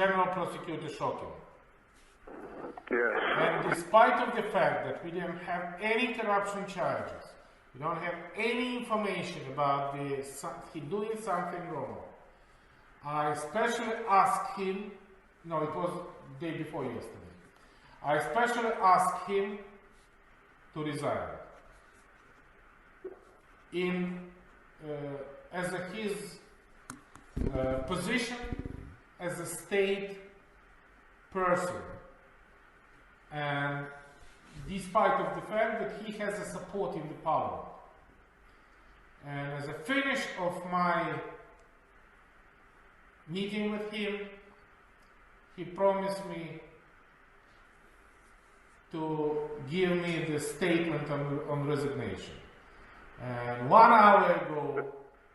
General Prosecutor Shokin. Yes. And despite of the fact that we didn't have any corruption charges, we don't have any information about he doing something wrong, I especially asked him, no, it was the day before yesterday, I especially asked him to resign as his position as a state person, and despite of the fact that he has a support in the parliament. And as a finish of my meeting with him, he promised me to give me the statement on resignation. And 1 hour ago,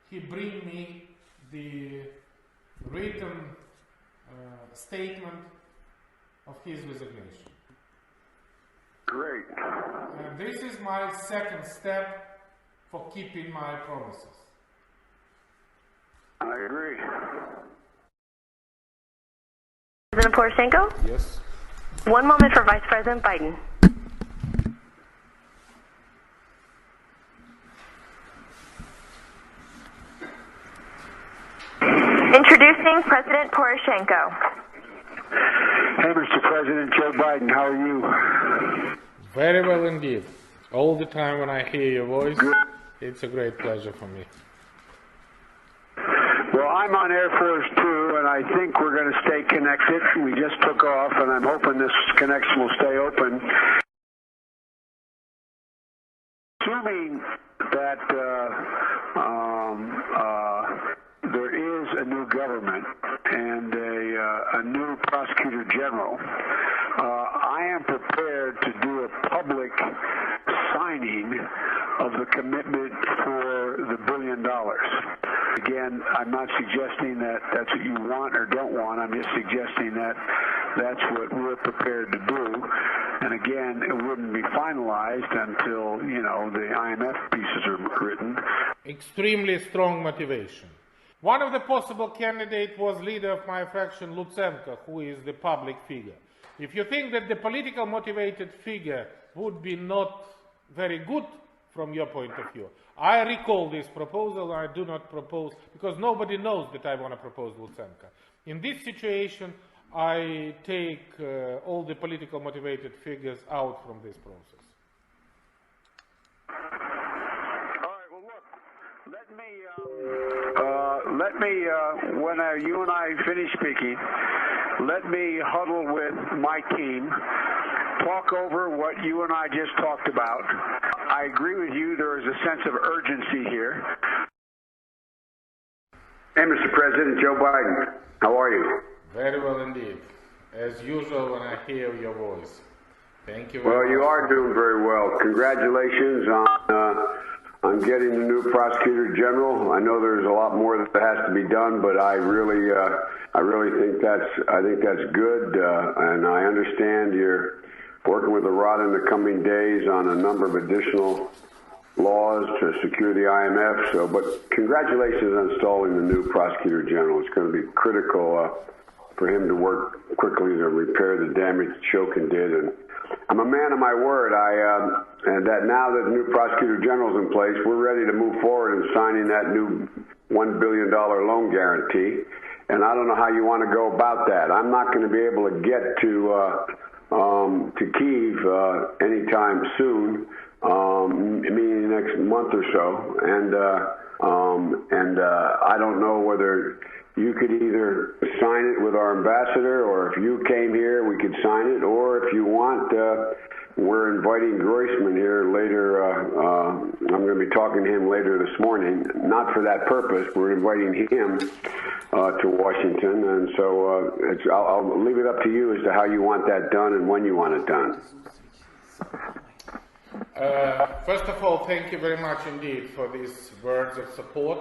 he bring me the written statement of his resignation. Great. And this is my second step for keeping my promises. I agree. President Poroshenko? Yes. 1 moment for Vice President Biden. Introducing President Poroshenko. Hey, Mr. President Joe Biden, how are you? Very well indeed. All the time when I hear your voice, Good. it's a great pleasure for me. Well, I'm on Air Force 2, and I think we're going to stay connected. We just took off, and I'm hoping this connection will stay open. Assuming that there is a new government and a new prosecutor general, I am prepared to do a public signing of the commitment for the $1 billion. Again, I'm not suggesting that that's what you want or don't want. I'm just suggesting that that's what we're prepared to do. And again, it wouldn't be finalized until, the IMF pieces are written. Extremely strong motivation. One of the possible candidates was leader of my fraction, Lutsenko, who is the public figure. If you think that the political motivated figure would be not very good from your point of view, I recall this proposal. I do not propose, because nobody knows that I want to propose Lutsenko. In this situation, I take all the political motivated figures out from this process. All right, well, look, let me when you and I finish speaking, let me huddle with my team, talk over what you and I just talked about. I agree with you, there is a sense of urgency here. Hey, Mr. President Joe Biden, how are you? Very well indeed. As usual when I hear your voice. Thank you very much. Well, you are doing very well. Congratulations on getting the new prosecutor general. I know there's a lot more that has to be done, but I really think that's good, and I understand you're working with the rod in the coming days on a number of additional laws to secure the IMF. But congratulations on installing the new prosecutor general. It's going to be critical for him to work quickly to repair the damage Shokin did. And I'm a man of my word. And that now that the new prosecutor general is in place, we're ready to move forward in signing that new $1 billion loan guarantee. And I don't know how you want to go about that. I'm not going to be able to get to Kyiv anytime soon, meaning the next month or so. And I don't know whether you could either sign it with our ambassador, or if you came here, we could sign it, or if you want, we're inviting Groisman here later. I'm going to be talking to him later this morning, not for that purpose. We're inviting him to Washington, and so I'll leave it up to you as to how you want that done and when you want it done. First of all, thank you very much indeed for these words of support.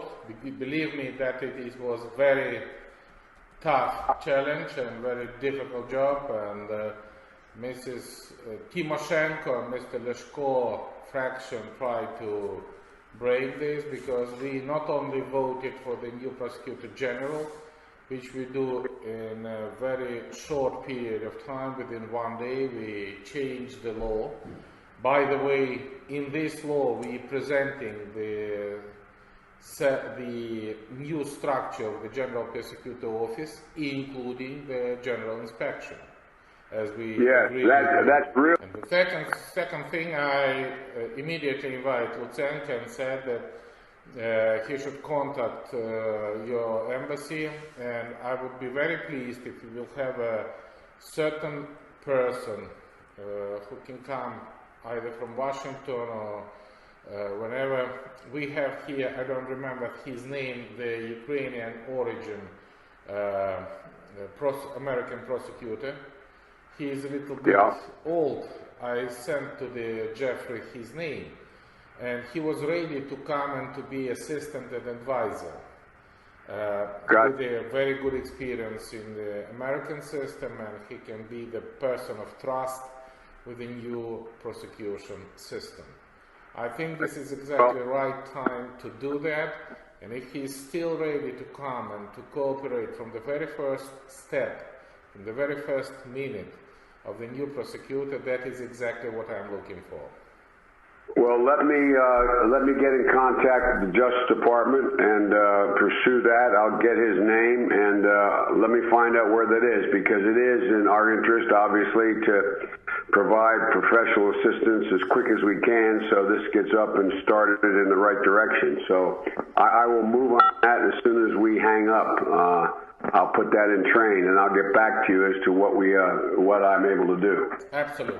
Believe me that it was a very tough challenge and very difficult job, and Mrs. Timoshenko and Mr. Leshko fraction tried to break this, because we not only voted for the new prosecutor general, which we do in a very short period of time. Within 1 day, we change the law. By the way, in this law, we presenting the new structure of the General Prosecutor Office, including the General Inspection, as we agreed. That's real. And the second thing, I immediately invite Lutsenko and said that he should contact your embassy, and I would be very pleased if you will have a certain person who can come either from Washington or whenever. We have here, I don't remember his name, the Ukrainian origin American prosecutor. He is a little bit old. I sent to the Jeffrey his name, and he was ready to come and to be assistant and advisor. With a very good experience in the American system, and he can be the person of trust with the new prosecution system. I think this is exactly the right time to do that, and if he is still ready to come and to cooperate from the very first step, from the very first minute of the new prosecutor, that is exactly what I'm looking for. Well, let me get in contact with the Justice Department and pursue that. I'll get his name and let me find out where that is, because it is in our interest, obviously, to provide professional assistance as quick as we can so this gets up and started in the right direction. So I will move on that as soon as we hang up. I'll put that in train, and I'll get back to you as to what I'm able to do. Absolutely.